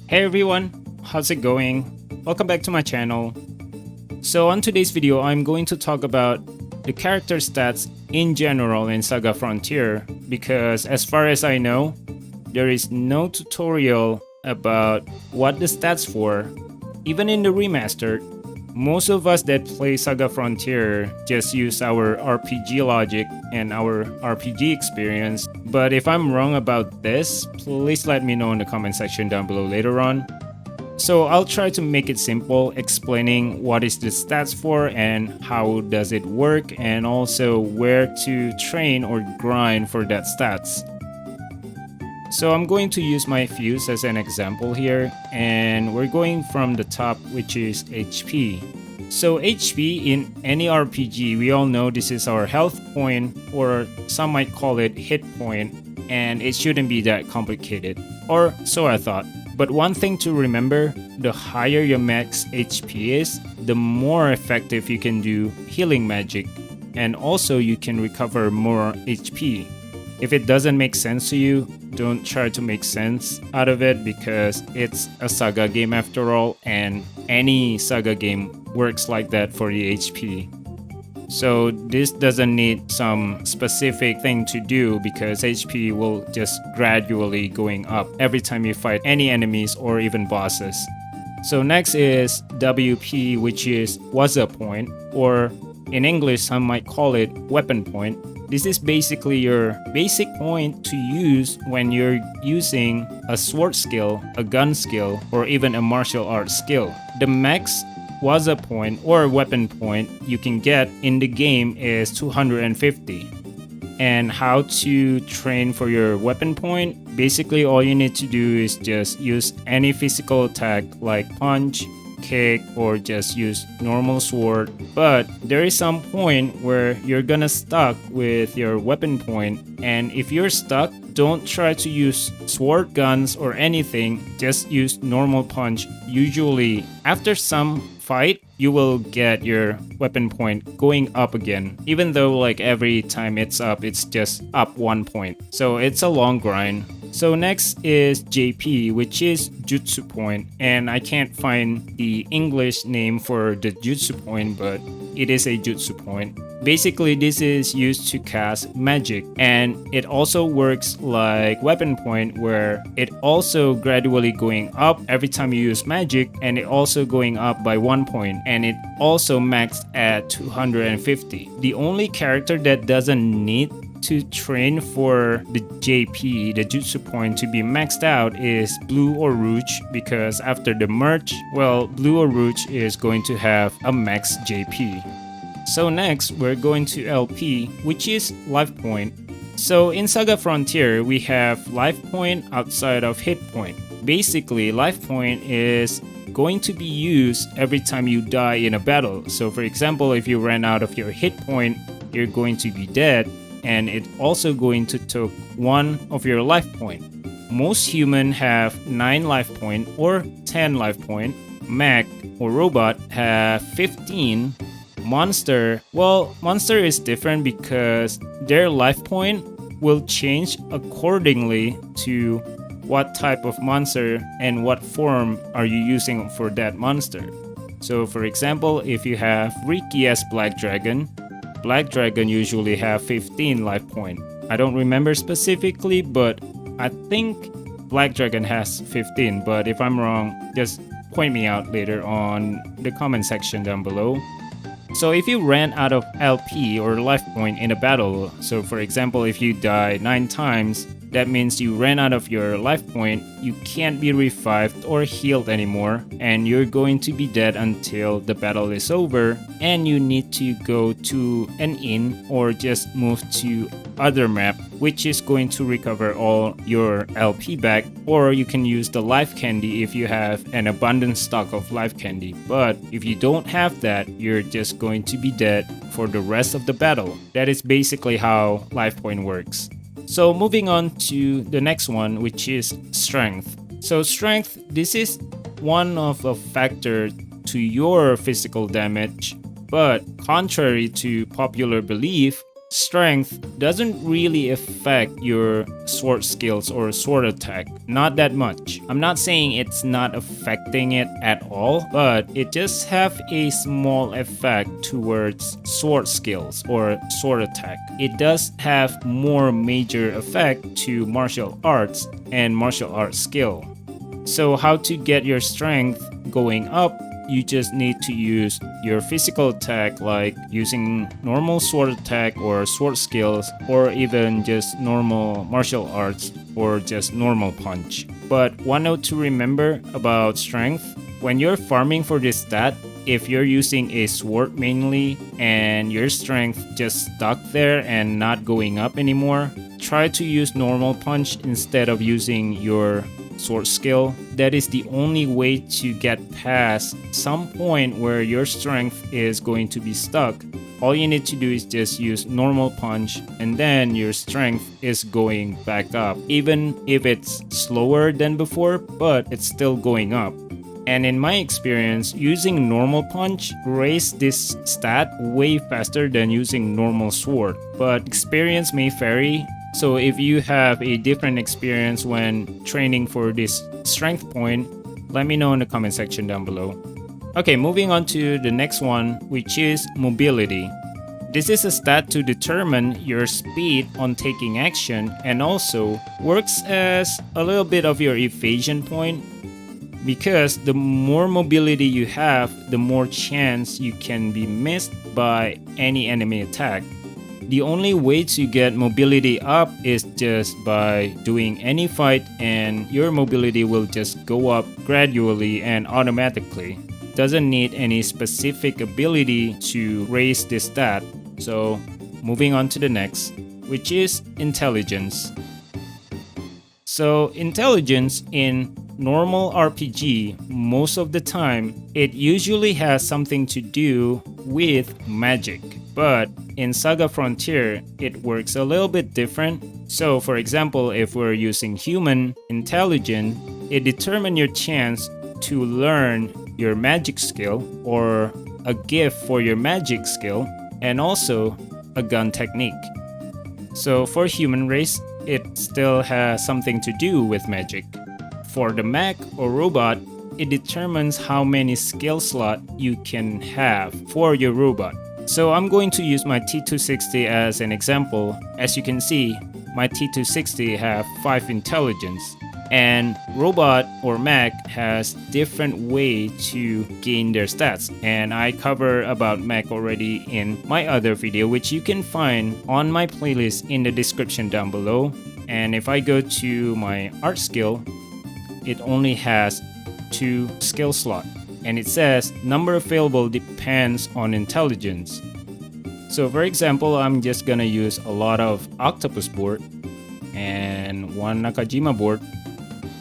Hey everyone, how's it going? Welcome back to my channel. So on today's video, I'm going to talk about the character stats in general in Saga Frontier because as far as I know, there is no tutorial about what the stats for. Even in the remastered, most of us that play Saga Frontier just use our RPG logic and our RPG experience. But if I'm wrong about this, please let me know in the comment section down below later on. So I'll try to make it simple, explaining what is the stats for and how does it work, and also where to train or grind for that stats. So I'm going to use my fuse as an example here, and we're going from the top, which is HP. So HP in any RPG, we all know this is our health point, or some might call it hit point, and it shouldn't be that complicated, or so I thought. But one thing to remember, the higher your max HP is, the more effective you can do healing magic, and also you can recover more HP. If it doesn't make sense to you, don't try to make sense out of it because it's a Saga game after all, and any Saga game works like that for the HP. So this doesn't need some specific thing to do because HP will just gradually going up every time you fight any enemies or even bosses. So next is WP, which is Waza point, or in English some might call it weapon point. This is basically your basic point to use when you're using a sword skill, a gun skill, or even a martial arts skill. The max Waza point or weapon point you can get in the game is 250. And how to train for your weapon point? Basically all you need to do is just use any physical attack like punch, kick, or just use normal sword. But there is some point where you're gonna stuck with your weapon point, and if you're stuck, don't try to use sword, guns, or anything, just use normal punch. Usually after some fight you will get your weapon point going up again, even though like every time it's up it's just up 1 point, so it's a long grind. So next is JP, which is Jutsu point, and I can't find the English name for the Jutsu point, but it is a Jutsu point. Basically this is used to cast magic, and it also works like weapon point where it also gradually going up every time you use magic, and it also going up by 1 point, and it also maxed at 250. The only character that doesn't need to train for the JP, the Jutsu point, to be maxed out is Blue or Rouge, because after the merge, well, Blue or Rouge is going to have a max JP. So next, we're going to LP, which is life point. So in Saga Frontier, we have life point outside of hit point. Basically, life point is going to be used every time you die in a battle. So for example, if you ran out of your hit point, you're going to be dead, and it's also going to take 1 of your life point. Most humans have 9 life point or 10 life point. Mech or robot have 15. Monster, well, monster is different because their life point will change accordingly to what type of monster and what form are you using for that monster. So for example, if you have Riki as Black Dragon usually have 15 life point. I don't remember specifically, but I think Black Dragon has 15, but if I'm wrong, just point me out later on the comment section down below. So if you ran out of LP or life point in a battle, so for example if you die 9 times, that means you ran out of your life point, you can't be revived or healed anymore, and you're going to be dead until the battle is over, and you need to go to an inn or just move to other map, which is going to recover all your LP back, or you can use the life candy if you have an abundant stock of life candy. But if you don't have that, you're just going to be dead for the rest of the battle. That is basically how life point works. So moving on to the next one, which is strength. So strength, this is one of a factor to your physical damage, but contrary to popular belief, strength doesn't really affect your sword skills or sword attack, not that much. I'm not saying it's not affecting it at all, but it just have a small effect towards sword skills or sword attack. It does have more major effect to martial arts and martial arts skill. So how to get your strength going up? You just need to use your physical attack, like using normal sword attack or sword skills, or even just normal martial arts or just normal punch. But one note to remember about strength: when you're farming for this stat, if you're using a sword mainly and your strength just stuck there and not going up anymore, try to use normal punch instead of using your sword skill. That is the only way to get past some point where your strength is going to be stuck. All you need to do is just use normal punch, and then your strength is going back up, even if it's slower than before, but it's still going up. And in my experience, using normal punch raised this stat way faster than using normal sword, but experience may vary. So if you have a different experience when training for this strength point, let me know in the comment section down below. Okay, moving on to the next one, which is mobility. This is a stat to determine your speed on taking action and also works as a little bit of your evasion point, because the more mobility you have, the more chance you can be missed by any enemy attack. The only way to get mobility up is just by doing any fight, and your mobility will just go up gradually and automatically. Doesn't need any specific ability to raise this stat. So moving on to the next, which is intelligence. So intelligence in normal RPG, most of the time, it usually has something to do with magic. But in Saga Frontier, it works a little bit different. So for example, if we're using human intelligence, it determines your chance to learn your magic skill or a gift for your magic skill, and also a gun technique. So for human race, it still has something to do with magic. For the mech or robot, it determines how many skill slots you can have for your robot. So I'm going to use my T260 as an example. As you can see, my T260 have 5 intelligence, and robot or mech has different way to gain their stats, and I cover about mech already in my other video, which you can find on my playlist in the description down below. And if I go to my art skill, it only has 2 skill slots, and it says number available depends on intelligence. So for example, I'm just gonna use a lot of octopus board and 1 Nakajima board.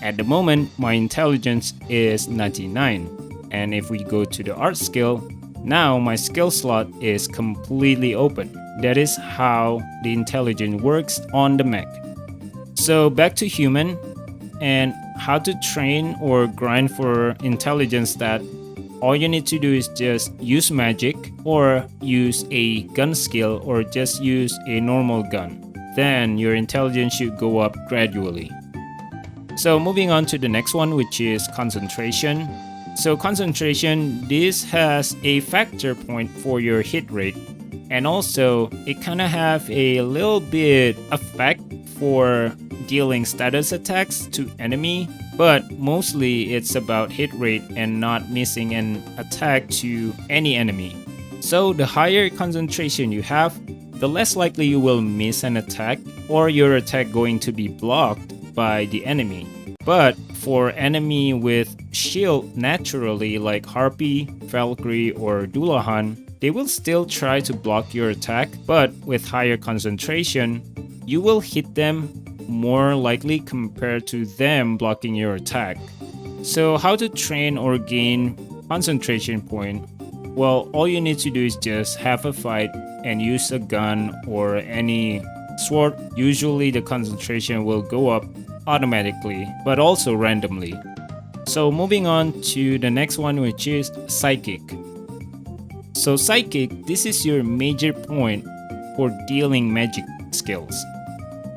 At the moment, my intelligence is 99, and if we go to the art skill, now my skill slot is completely open. That is how the intelligence works on the mech. So back to human, and how to train or grind for intelligence stat. All you need to do is just use magic or use a gun skill or just use a normal gun. Then your intelligence should go up gradually. So moving on to the next one, which is concentration. So concentration, this has a factor point for your hit rate, and also it kind of have a little bit effect for dealing status attacks to enemy, but mostly it's about hit rate and not missing an attack to any enemy. So the higher concentration you have, the less likely you will miss an attack or your attack going to be blocked by the enemy. But for enemy with shield naturally, like Harpy, Valkyrie, or Dullahan, they will still try to block your attack, but with higher concentration, you will hit them more likely compared to them blocking your attack. So how to train or gain concentration point? Well, all you need to do is just have a fight and use a gun or any sword. Usually the concentration will go up automatically, but also randomly. So moving on to the next one, which is psychic. So psychic, this is your major point for dealing magic skills.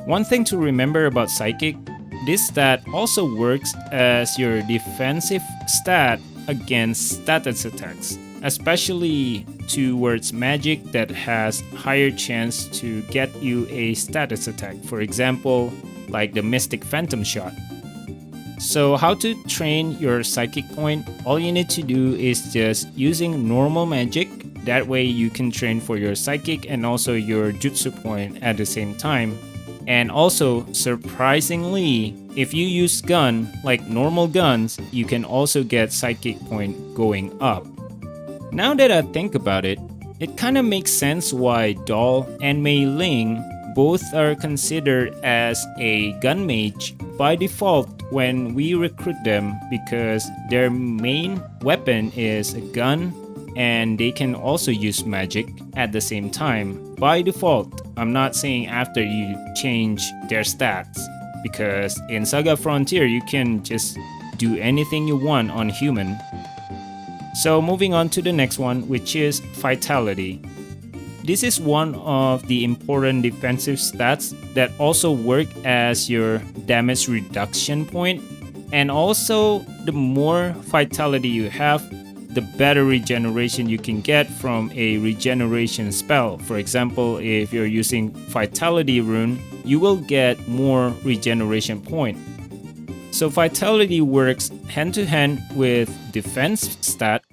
One thing to remember about Psychic, this stat also works as your defensive stat against status attacks, especially towards magic that has higher chance to get you a status attack, for example, like the Mystic Phantom Shot. So how to train your Psychic point? All you need to do is just using normal magic. That way you can train for your Psychic and also your Jutsu point at the same time. And also, surprisingly, if you use gun like normal guns, you can also get Psychic point going up. Now that I think about it, it kinda makes sense why Doll and Mei Ling both are considered as a gun mage by default when we recruit them, because their main weapon is a gun and they can also use magic at the same time by default. I'm not saying after you change their stats, because in Saga Frontier you can just do anything you want on human. So moving on to the next one, which is Vitality. This is one of the important defensive stats that also work as your damage reduction point, and also the more Vitality you have, the better regeneration you can get from a regeneration spell. For example, if you're using Vitality rune, you will get more regeneration point. So Vitality works hand to hand with defense stat,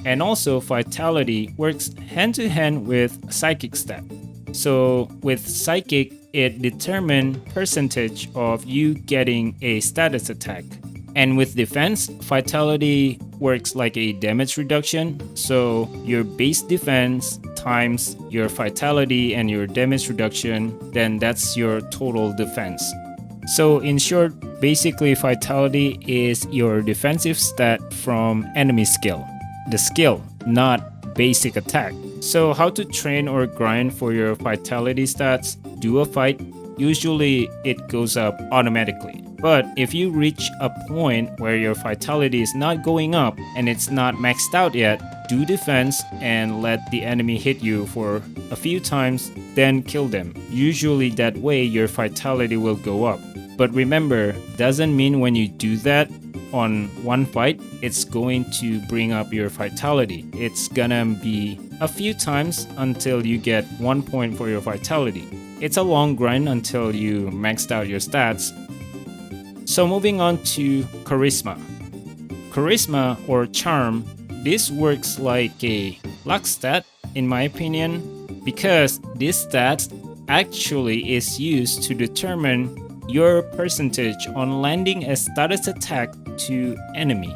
and also Vitality works hand to hand with Psychic stat. So with Psychic, it determines percentage of you getting a status attack. And with defense, Vitality works like a damage reduction. So your base defense times your Vitality and your damage reduction, then that's your total defense. So in short, basically Vitality is your defensive stat from enemy skill. The skill, not basic attack. So how to train or grind for your Vitality stats? Do a fight. Usually it goes up automatically. But if you reach a point where your Vitality is not going up and it's not maxed out yet, do defense and let the enemy hit you for a few times, then kill them. Usually that way your Vitality will go up. But remember, doesn't mean when you do that on one fight, it's going to bring up your Vitality. It's gonna be a few times until you get 1 point for your Vitality. It's a long grind until you maxed out your stats. So moving on to Charisma. Charisma or Charm, this works like a luck stat in my opinion, because this stat actually is used to determine your percentage on landing a status attack to enemy.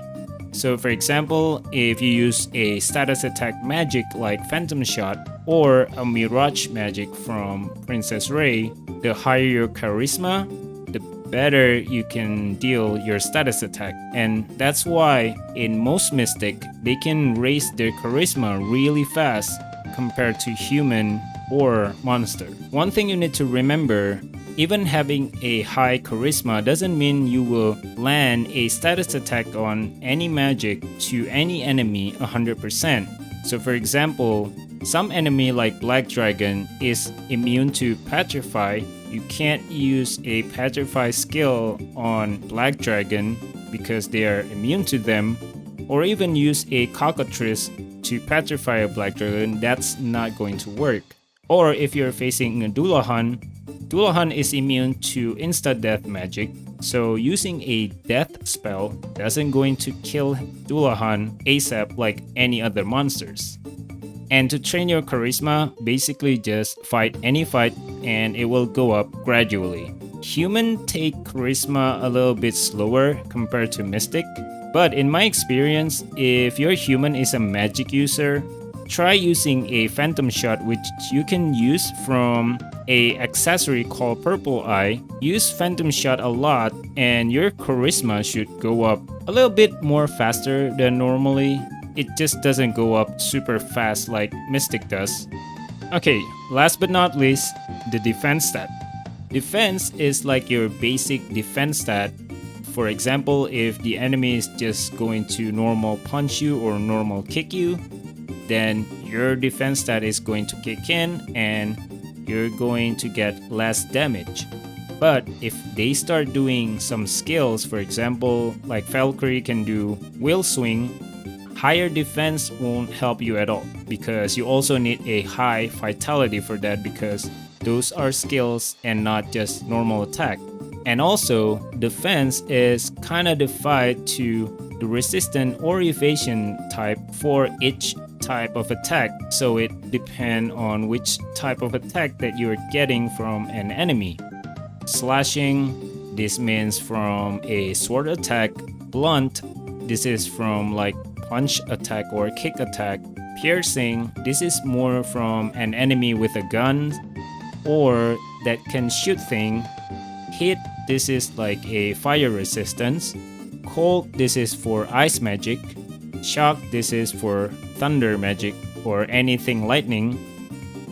So for example, if you use a status attack magic like Phantom Shot or a Mirage magic from Princess Ray, the higher your Charisma, the better you can deal your status attack. And that's why in most Mystic, they can raise their Charisma really fast compared to human or monster. One thing you need to remember, even having a high Charisma doesn't mean you will land a status attack on any magic to any enemy 100%. So for example, some enemy like Black Dragon is immune to Petrify. You can't use a Petrify skill on Black Dragon because they are immune to them, or even use a Cockatrice to Petrify a Black Dragon. That's not going to work. Or if you're facing a Dullahan, Dullahan is immune to insta-death magic, so using a death spell doesn't going to kill Dullahan ASAP like any other monsters. And to train your Charisma, basically just fight any fight and it will go up gradually. Human take Charisma a little bit slower compared to Mystic, but in my experience, if your human is a magic user, try using a Phantom Shot, which you can use from a accessory called Purple Eye. Use Phantom Shot a lot and your Charisma should go up a little bit more faster than normally. It just doesn't go up super fast like Mystic does. Okay, last but not least, the defense stat. Defense is like your basic defense stat. For example, if the enemy is just going to normal punch you or normal kick you, then your defense stat is going to kick in and you're going to get less damage. But if they start doing some skills, for example, like Valkyrie can do wheel swing, higher defense won't help you at all because you also need a high vitality for that because those are skills and not just normal attack. And also, defense is kind of defined to the resistant or evasion type for each type of attack, so it depends on which type of attack that you're getting from an enemy. Slashing, this means from a sword attack. Blunt, this is from like punch attack or kick attack. Piercing, this is more from an enemy with a gun or that can shoot thing. Hit, this is like a fire resistance. Cold, this is for ice magic. Shock, this is for thunder magic or anything lightning.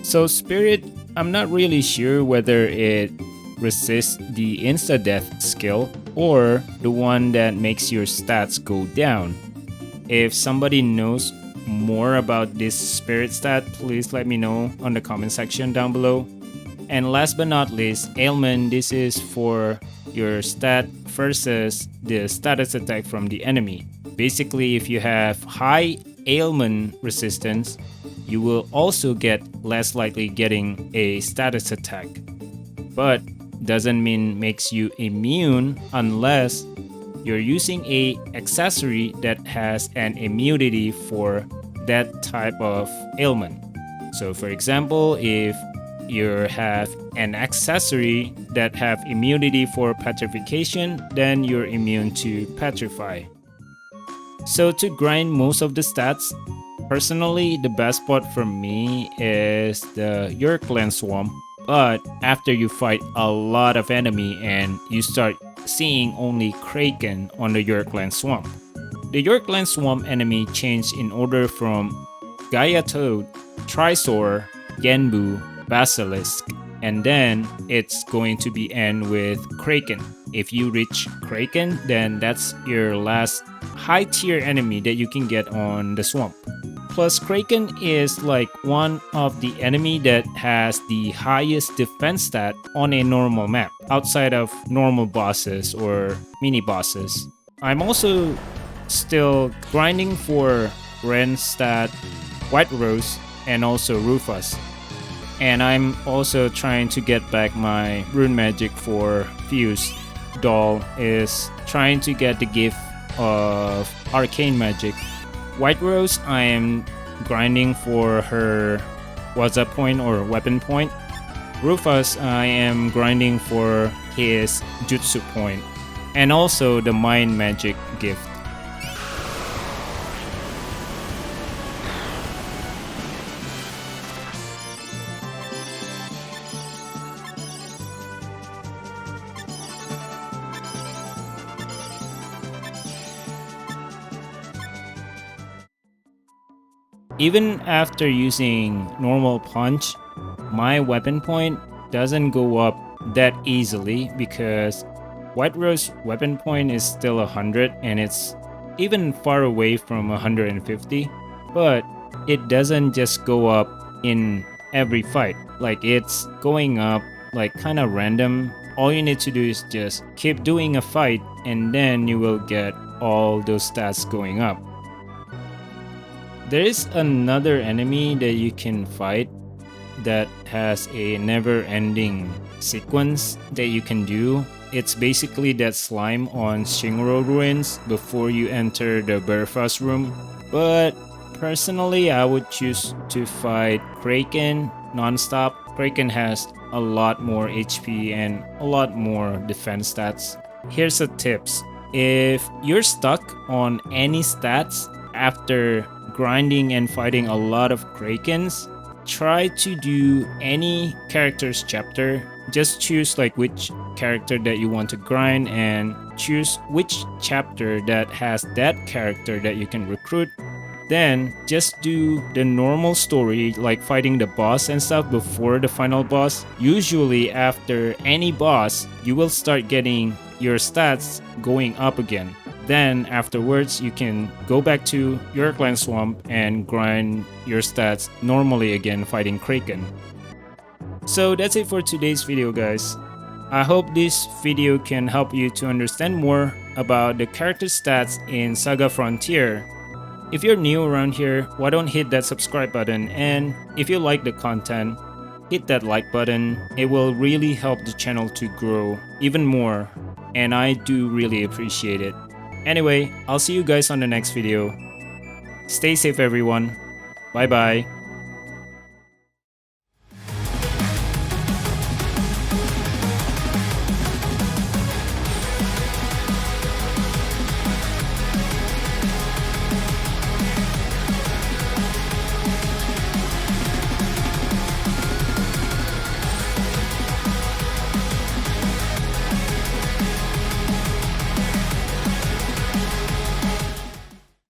So Spirit, I'm not really sure whether it resists the insta-death skill or the one that makes your stats go down. If somebody knows more about this Spirit stat, please let me know on the comment section down below. And last but not least, ailment, this is for your stat versus the status attack from the enemy. Basically, if you have high ailment resistance, you will also get less likely getting a status attack. But doesn't mean makes you immune unless you're using a accessory that has an immunity for that type of ailment. So for example, if you have an accessory that have immunity for petrification, then you're immune to petrify. So to grind most of the stats, personally the best spot for me is the Yorkland Swamp. But after you fight a lot of enemy and you start seeing only Kraken on the Yorkland Swamp. The Yorkland Swamp enemy changed in order from Gaia Toad, Trisaur, Genbu, Basilisk, and then it's going to be end with Kraken. If you reach Kraken, then that's your last high tier enemy that you can get on the swamp. Plus, Kraken is like one of the enemy that has the highest defense stat on a normal map, outside of normal bosses or mini bosses. I'm also still grinding for Ren stat, White Rose, and also Rufus. And I'm also trying to get back my rune magic for Fuse. Doll is trying to get the gift of arcane magic. White Rose, I am grinding for her Waza point or weapon point. Rufus, I am grinding for his Jutsu point. And also the mind magic gift. Even after using normal punch, my weapon point doesn't go up that easily because White Rose weapon point is still 100 and it's even far away from 150, but it doesn't just go up in every fight. Like it's going up like kind of random. All you need to do is just keep doing a fight and then you will get all those stats going up. There is another enemy that you can fight that has a never-ending sequence that you can do. It's basically that slime on Shingro ruins before you enter the Berfast room. But personally, I would choose to fight Kraken non-stop. Kraken has a lot more HP and a lot more defense stats. Here's a tips. If you're stuck on any stats after grinding and fighting a lot of Krakens, try to do any character's chapter. Just choose like which character that you want to grind and choose which chapter that has that character that you can recruit. Then just do the normal story like fighting the boss and stuff before the final boss. Usually after any boss, you will start getting your stats going up again. Then afterwards, you can go back to your clan swamp and grind your stats normally again fighting Kraken. So that's it for today's video, guys. I hope this video can help you to understand more about the character stats in Saga Frontier. If you're new around here, why don't hit that subscribe button, and if you like the content, hit that like button. It will really help the channel to grow even more, and I do really appreciate it. Anyway, I'll see you guys on the next video. Stay safe everyone. Bye bye.